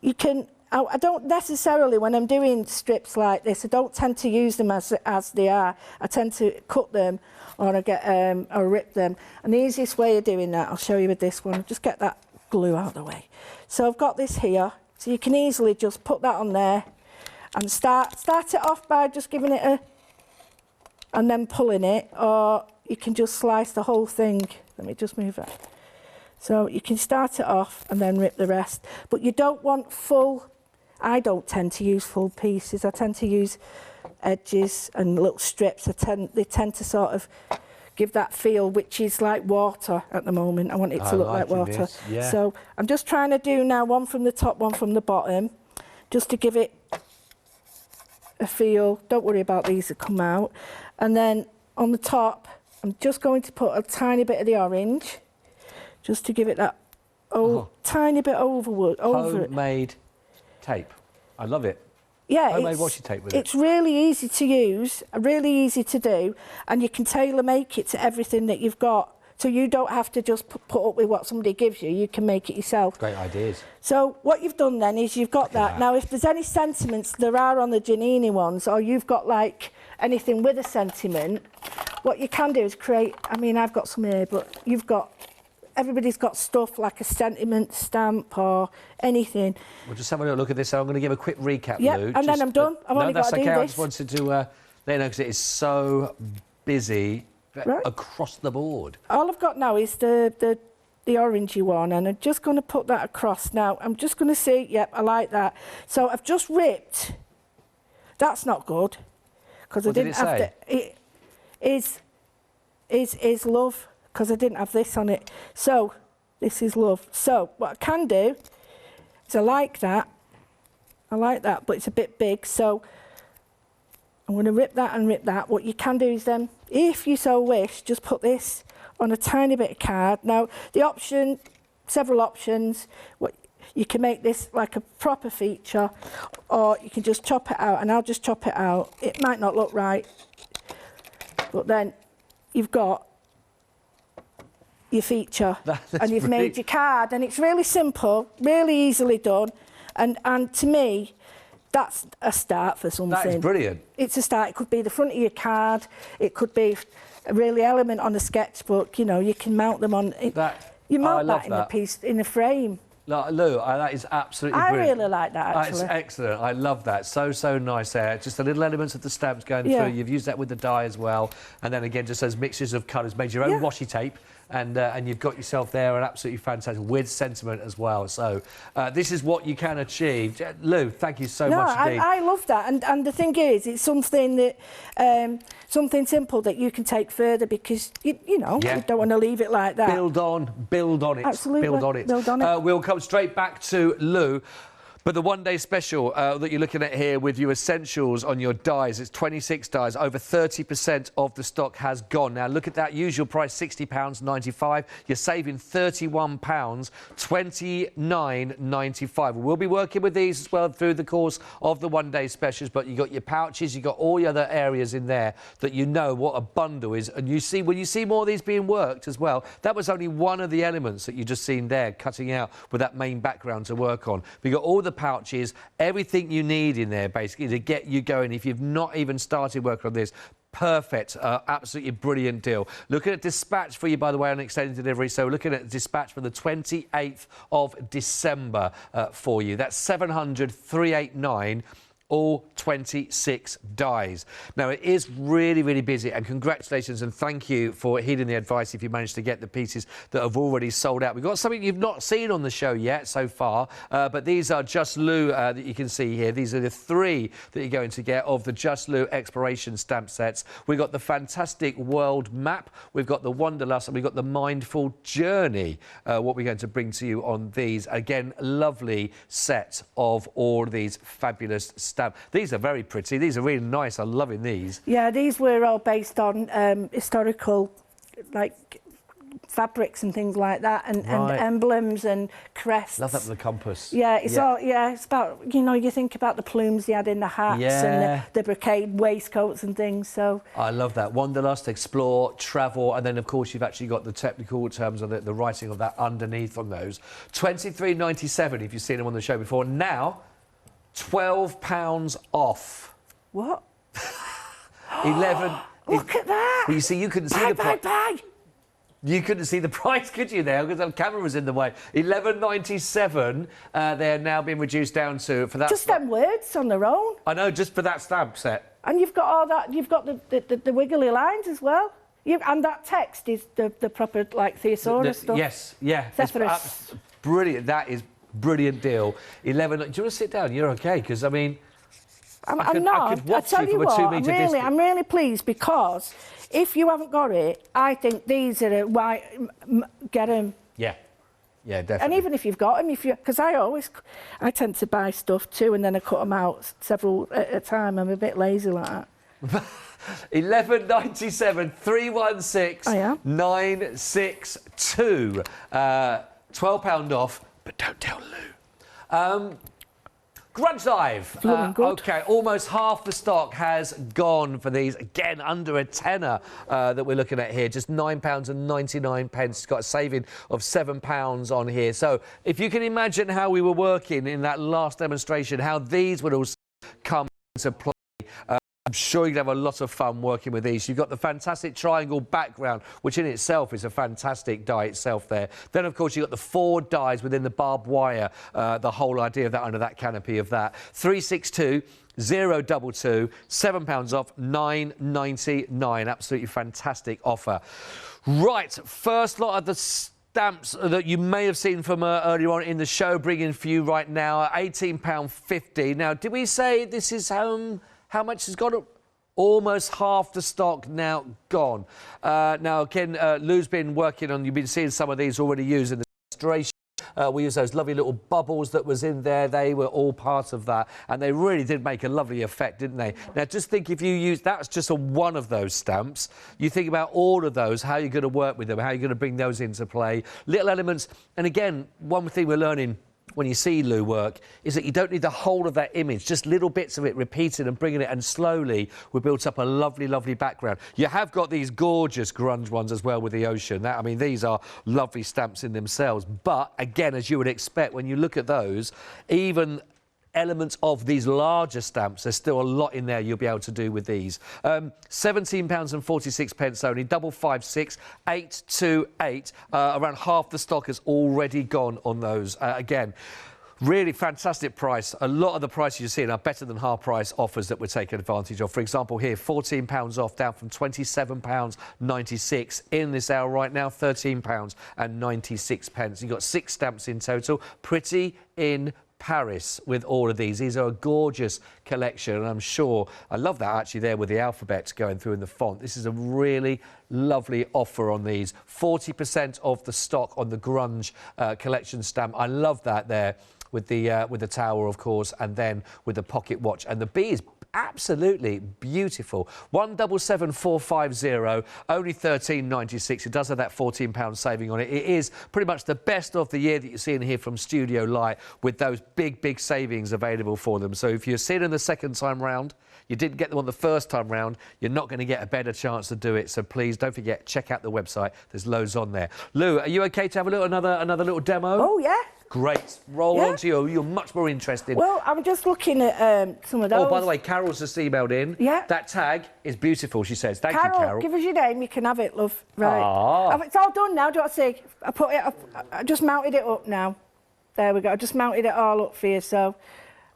You can. I don't necessarily, when I'm doing strips like this, I don't tend to use them as they are. I tend to cut them, or or rip them. And the easiest way of doing that, I'll show you with this one. Just get that glue out of the way. So I've got this here, so you can easily just put that on there, and start it off by just giving it and then pulling it, or you can just slice the whole thing. Let me just move that. So you can start it off and then rip the rest, but you don't want full. I don't tend to use full pieces. I tend to use edges and little strips. They tend to sort of give that feel, which is like water at the moment. I want it to look like water. Yeah. So I'm just trying to do now one from the top, one from the bottom, just to give it a feel. Don't worry about these that come out. And then on the top, I'm just going to put a tiny bit of the orange, just to give it that tiny bit over it. Homemade tape. I love it. Yeah, homemade washi tape with it. It's really easy to use, really easy to do, and you can tailor make it to everything that you've got So you don't have to just put up with what somebody gives you. You can make it yourself. Great ideas. So what you've done then is you've got that. Now, if there's any sentiments there are on the Giannini ones, or you've got like anything with a sentiment, what you can do is create, I mean, I've got some here, but everybody's got stuff like a sentiment stamp or anything. We'll just have a little look at this. So I'm going to give a quick recap, Yeah, Lou. and then I'm done. I've only got to do okay. this. I just wanted to let you know because it is so busy across the board. All I've got now is the orangey one, and I'm just going to put that across. Now, I'm just going to see, yep, I like that. So I've just ripped. That's not good, because I didn't have to. It is love, because I didn't have this on it. So, this is love. So, what I can do is I like that, but it's a bit big, so I'm going to rip that and rip that. What you can do is then, if you so wish, just put this on a tiny bit of card. Now, the option, several options. You can make this like a proper feature, or you can just chop it out, and I'll just chop it out. It might not look right, but then you've got your feature, and you've made your card, and it's really simple, really easily done, and to me, that's a start for something. That is brilliant. It's a start. It could be the front of your card. It could be a really element on a sketchbook. You know, you can mount them on. You mount that in a piece, in a frame. Lou, that is absolutely brilliant. I really like that, actually. That's excellent. I love that. So nice there. Just the little elements of the stamps going through. You've used that with the die as well. And then again, just those mixtures of colours. Made your own washi tape. And you've got yourself there an absolutely fantastic, with sentiment as well. So this is what you can achieve. Lou, thank you so much indeed. I love that. And the thing is, it's something that, something simple that you can take further, because, you know, you don't want to leave it like that. Build on it. Absolutely. Build on it. Build on it. We'll come straight back to Lou. But the one-day special that you're looking at here with your essentials on your dies, it's 26 dies. Over 30% of the stock has gone. Now, look at that. Usual price, £60.95. You're saving £31, £29.95. We'll be working with these as well through the course of the one-day specials, but you've got your pouches, you've got all the other areas in there that you know what a bundle is. And you see, when you see more of these being worked as well, that was only one of the elements that you just seen there, cutting out with that main background to work on. But you've got all the pouches, everything you need in there basically to get you going. If you've not even started working on this, perfect, absolutely brilliant deal. Looking at dispatch for you, by the way, on extended delivery. So looking at dispatch for the 28th of December for you. That's 700,389. All 26 dies. Now, it is really, really busy, and congratulations and thank you for heeding the advice if you managed to get the pieces that have already sold out. We've got something you've not seen on the show yet so far, but these are Just Lou that you can see here. These are the 3 that you're going to get of the Just Lou Exploration stamp sets. We've got the fantastic world map, we've got the Wanderlust, and we've got the Mindful Journey, what we're going to bring to you on these. Again, lovely set of all of these fabulous stamps. These are very pretty. These are really nice. I'm loving these. Yeah, these were all based on historical, like, fabrics and things like that, and emblems and crests. Love that with the compass. Yeah, it's all. Yeah, it's about, you know, you think about the plumes they had in the hats and the brocade waistcoats and things. So I love that. Wanderlust, explore, travel, and then of course you've actually got the technical terms of the writing of that underneath on those. £23.97 if you've seen them on the show before. Now, £12 off. What? 11. Look at that. Well, you see, you couldn't see the price. You couldn't see the price, could you, there? Because the camera was in the way. £11.97. They're now being reduced down to, for that. Just them words on their own. I know, just for that stamp set. And you've got all that. You've got the wiggly lines as well. And that text is the proper, like, thesaurus stuff. Yes, yeah. It's brilliant. That is brilliant deal. 11. Do you want to sit down? You're okay, because I mean, I'm not. I could watch I tell you you from what, a 2 metre distance. I'm really pleased, because if you haven't got it, I think these are get them. Yeah, definitely. And even if you've got them, because I tend to buy stuff too, and then I cut them out several at a time. I'm a bit lazy like that. 11.97 316 962. £12 off, but don't tell Lou. Grudge Dive. Good. Okay, almost half the stock has gone for these. Again, under a tenner that we're looking at here. Just £9.99. It's got a saving of £7 on here. So if you can imagine how we were working in that last demonstration, how these would also come into play. I'm sure you'd have a lot of fun working with these. You've got the fantastic triangle background, which in itself is a fantastic die itself there. Then, of course, you've got the 4 dies within the barbed wire, the whole idea of that under that canopy of that. 362 022, £7 off, £9.99. Absolutely fantastic offer. Right, first lot of the stamps that you may have seen from earlier on in the show, bringing for you right now, £18.50. Now, did we say this is how much has gone up? Almost half the stock now gone. Now, again, Lou's been working on, you've been seeing some of these already used in the demonstration. We used those lovely little bubbles that was in there. They were all part of that. And they really did make a lovely effect, didn't they? Now, just think if you use... That's just one of those stamps. You think about all of those, how you're going to work with them, how you're going to bring those into play. Little elements. And again, one thing we're learning when you see Lou work is that you don't need the whole of that image, just little bits of it repeated and bringing it, and slowly we built up a lovely, lovely background. You have got these gorgeous grunge ones as well with the ocean. I mean, these are lovely stamps in themselves. But again, as you would expect, when you look at those, even elements of these larger stamps, there's still a lot in there you'll be able to do with these. £17.46 only, 556 828. Around half the stock has already gone on those. Again, really fantastic price. A lot of the prices you're seeing are better than half price offers that we're taking advantage of. For example, here, £14 off, down from £27.96 in this hour right now, £13.96. You've got 6 stamps in total. Pretty in Paris with all of these. These are a gorgeous collection, and I'm sure I love that actually there with the alphabet going through in the font. This is a really lovely offer on these. 40% of the stock on the grunge collection stamp. I love that there with the tower, of course, and then with the pocket watch, and the B is absolutely beautiful. 177450, only £13.96. It does have that £14 saving on it. It is pretty much the best of the year that you're seeing here from Studio Light, with those big savings available for them. So if you're seeing them the second time round, you didn't get them on the first time round, you're not going to get a better chance to do it. So please don't forget, check out the website. There's loads on there. Lou, are you okay to have another little demo? Oh, yeah. Great. Roll on to you. You're much more interested. Well, I'm just looking at some of those. Oh, by the way, Carol's just emailed in. Yeah. That tag is beautiful, she says. Thank Carol, you, Carol. give us your name. You can have it, love. Right. Ah. It's all done now. Do you want to see? I put it up. I just mounted it up now. There we go. I just mounted it all up for you. So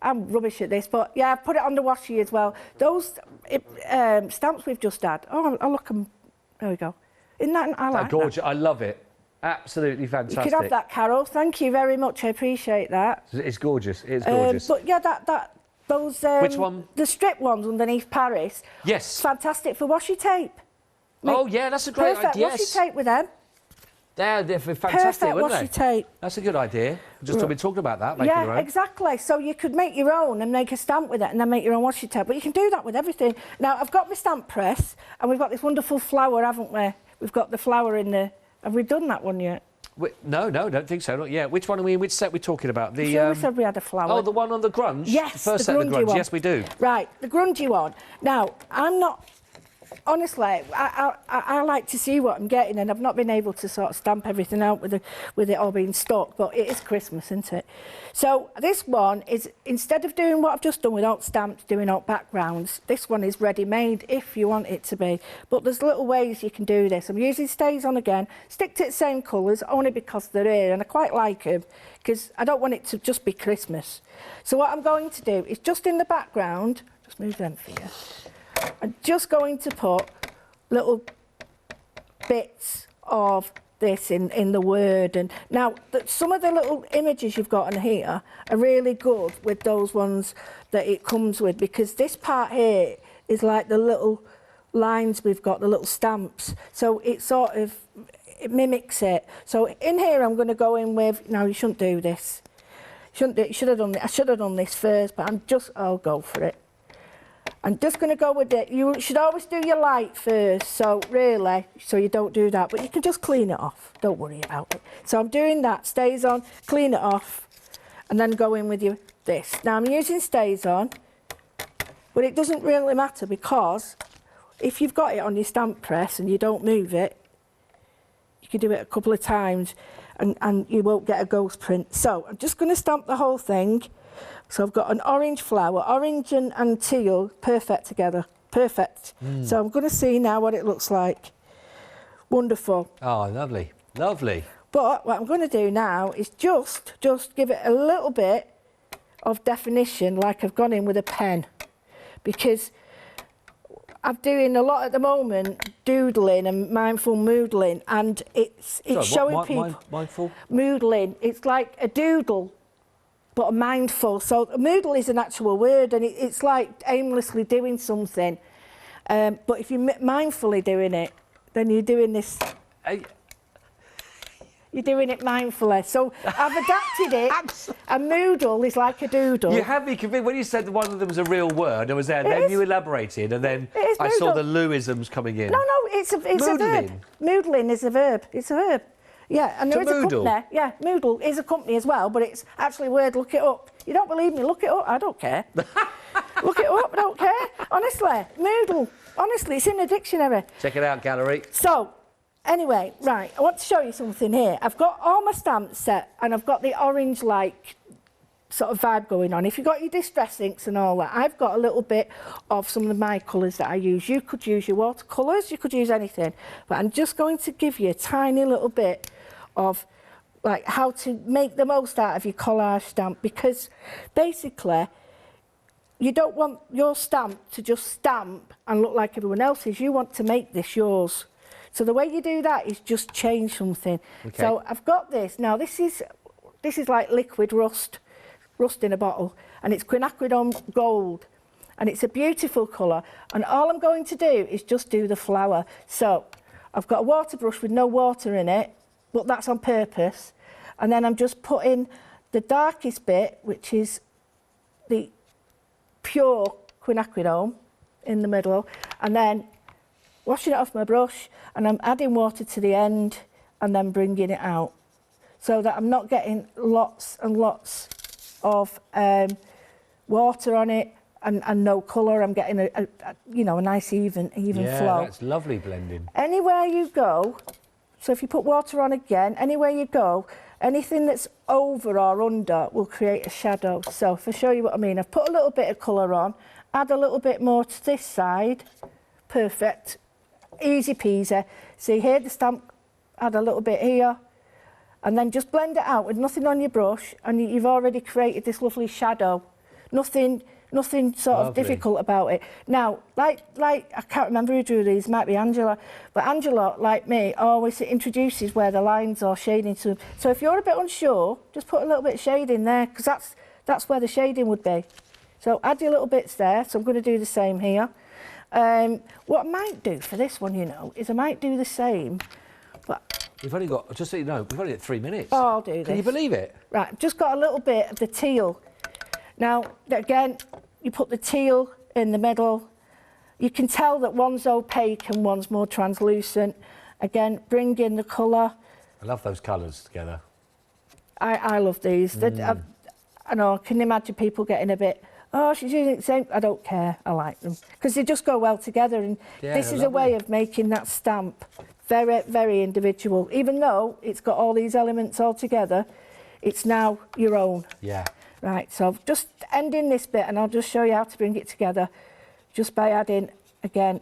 I'm rubbish at this, but yeah, I've put it on the washy as well. Those stamps we've just had. Oh, look. There we go. Isn't that? I like gorgeous. that. I love it. Absolutely fantastic. You can have that, Carol. Thank you very much. I appreciate that. It's gorgeous. It's gorgeous. But yeah, those which one? The strip ones underneath Paris. Yes. Fantastic for washi tape. Oh yeah, that's a great idea. Perfect washi tape with them. They're fantastic, Perfect wouldn't washi they? tape. That's a good idea. Just been talking about that. Making your own. Exactly. So you could make your own and make a stamp with it, and then make your own washi tape. But you can do that with everything. Now I've got my stamp press, and we've got this wonderful flower, haven't we? We've got the flower in there. Have we done that one yet? No, don't think so. Not yet. Which one are we in? Which set are we talking about? The sure we said we had a flower. Oh, the one on the grunge? Yes, the first the set of the grunge. one. Yes, we do. Right, the grungy one. Now, I'm not... Honestly, I like to see what I'm getting, and I've not been able to sort of stamp everything out with it all being stocked, but it is Christmas, isn't it? So this one is, instead of doing what I've just done without stamps, doing out backgrounds, this one is ready-made if you want it to be. But there's little ways you can do this. I'm using Stays On again, stick to the same colours, only because they're here, and I quite like them, because I don't want it to just be Christmas. So what I'm going to do is just in the background, just move them for you. I'm just going to put little bits of this in the word. And now, some of the little images you've got on here are really good with those ones that it comes with, because this part here is like the little lines we've got, the little stamps. So it sort of it mimics it. So in here, I'm going to go in with... Now, you shouldn't do this. You should have done it. I should have done this first, but I'll go for it. I'm just going to go with it. You should always do your light first, so really, so you don't do that. But you can just clean it off. Don't worry about it. So I'm doing that. Stays on, clean it off, and then go in with your this. Now I'm using Stays On, but it doesn't really matter because if you've got it on your stamp press and you don't move it, you can do it a couple of times and you won't get a ghost print. So I'm just going to stamp the whole thing. So I've got an orange flower, orange and teal, perfect together, perfect. So I'm going to see now what it looks like. Wonderful. Oh, lovely, lovely. But what I'm going to do now is just give it a little bit of definition, like I've gone in with a pen, because I'm doing a lot at the moment, doodling and mindful moodling, and it's showing people mindful moodling. It's like a doodle, but a mindful. So a moodle is an actual word, and it's like aimlessly doing something. But if you're mindfully doing it, then you're doing this. You're doing it mindfully. So I've adapted it. A moodle is like a doodle. You have me convinced. When you said that one of them was a real word, I was there. Then you elaborated, and then I saw the Lewisms coming in. No, it's a verb. Moodling is a verb. It's a verb. Yeah, and there is a company. Yeah, Moodle is a company as well, but it's actually a word. Look it up. You don't believe me? Look it up. I don't care. Look it up. I don't care. Honestly, Moodle. Honestly, it's in the dictionary. Check it out, gallery. So. Anyway, right, I want to show you something here. I've got all my stamps set and I've got the orange-like sort of vibe going on. If you've got your distress inks and all that, I've got a little bit of some of my colours that I use. You could use your watercolours, you could use anything. But I'm just going to give you a tiny little bit of like how to make the most out of your collage stamp, because basically you don't want your stamp to just stamp and look like everyone else's. You want to make this yours. So the way you do that is just change something. Okay. So I've got this. Now this is like liquid rust in a bottle, and it's quinacridone gold, and it's a beautiful colour. And all I'm going to do is just do the flower. So I've got a water brush with no water in it, but that's on purpose. And then I'm just putting the darkest bit, which is the pure quinacridone, in the middle, and then washing it off my brush, and I'm adding water to the end and then bringing it out, so that I'm not getting lots and lots of water on it and no colour. I'm getting a nice even flow. Yeah, that's lovely blending. Anywhere you go, so if you put water on again, anywhere you go, anything that's over or under will create a shadow. So if I show you what I mean, I've put a little bit of colour on, add a little bit more to this side, perfect. Easy peasy. See here, the stamp, add a little bit here, and then just blend it out with nothing on your brush, and you've already created this lovely shadow. Nothing sort of difficult about it. Now, like I can't remember who drew these, might be Angela, but Angela, like me, always introduces where the lines are shading to. So if you're a bit unsure, just put a little bit of shade in there, because that's where the shading would be. So add your little bits there. So I'm going to do the same here. What I might do for this one, is I might do the same, but... We've only got, just so you know, we've only got 3 minutes. Oh, I'll do this. Can you believe it? Right, I've just got a little bit of the teal. Now, again, you put the teal in the middle. You can tell that one's opaque and one's more translucent. Again, bring in the colour. I love those colours together. I love these. I know, I can imagine people getting a bit... Oh, she's using the same. I don't care. I like them because they just go well together. And this is a way of making that stamp very, very individual. Even though it's got all these elements all together, it's now your own. Yeah. Right. So just ending this bit, and I'll just show you how to bring it together, just by adding again.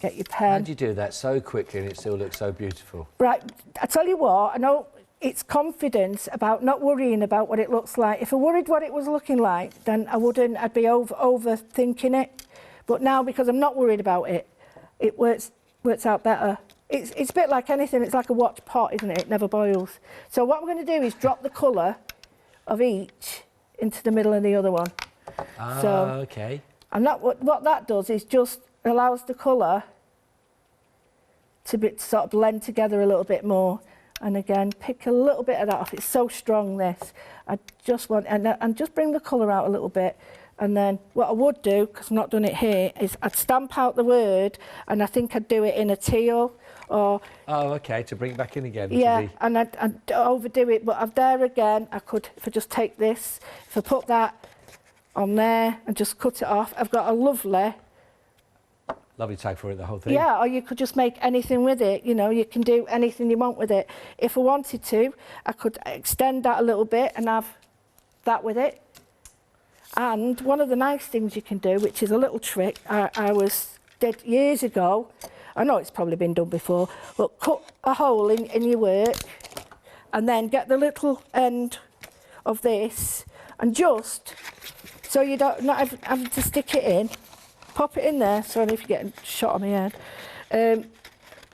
Get your pen. How'd you do that so quickly and it still looks so beautiful? Right. I tell you what. I know. It's confidence about not worrying about what it looks like. If I worried what it was looking like, then I'd be overthinking it. But now, because I'm not worried about it, it works out better. It's a bit like anything. It's like a watch pot, isn't it? It never boils. So what I'm going to do is drop the colour of each into the middle of the other one. Ah, so, okay. And what that does is just allows the colour to sort of blend together a little bit more. And again, pick a little bit of that off. It's so strong, this. I just want, and just bring the colour out a little bit. And then what I would do, because I've not done it here, is I'd stamp out the word, and I think I'd do it in a teal or Oh, okay, to bring it back in again. yeah, and I don't overdo it. But I've there again. I could, if I just take this, if I put that on there and just cut it off, I've got a lovely. Lovely tag for it, the whole thing. Yeah, or you could just make anything with it. You know, you can do anything you want with it. If I wanted to, I could extend that a little bit and have that with it. And one of the nice things you can do, which is a little trick I did years ago, I know it's probably been done before, but cut a hole in your work and then get the little end of this and just, so you don't not having to stick it in, pop it in there, sorry if you're getting shot on my head,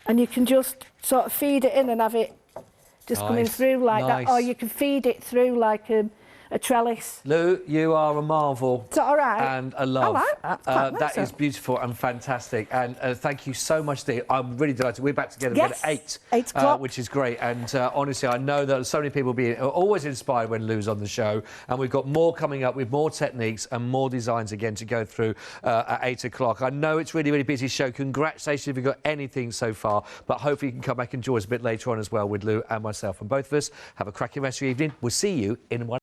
and you can just sort of feed it in and have it just coming through like that, or you can feed it through like a trellis. Lou, you are a marvel. Is that all right? And a love. I like that. Quite nice, that is beautiful and fantastic. And thank you so much, dear. I'm really delighted. We're back together again at 8 o'clock. which is great. And honestly, I know that so many people are always inspired when Lou's on the show. And we've got more coming up with more techniques and more designs again to go through at 8 o'clock. I know it's really, really busy show. Congratulations if you've got anything so far. But hopefully you can come back and join us a bit later on as well with Lou and myself. And both of us have a cracking rest of your evening. We'll see you in one.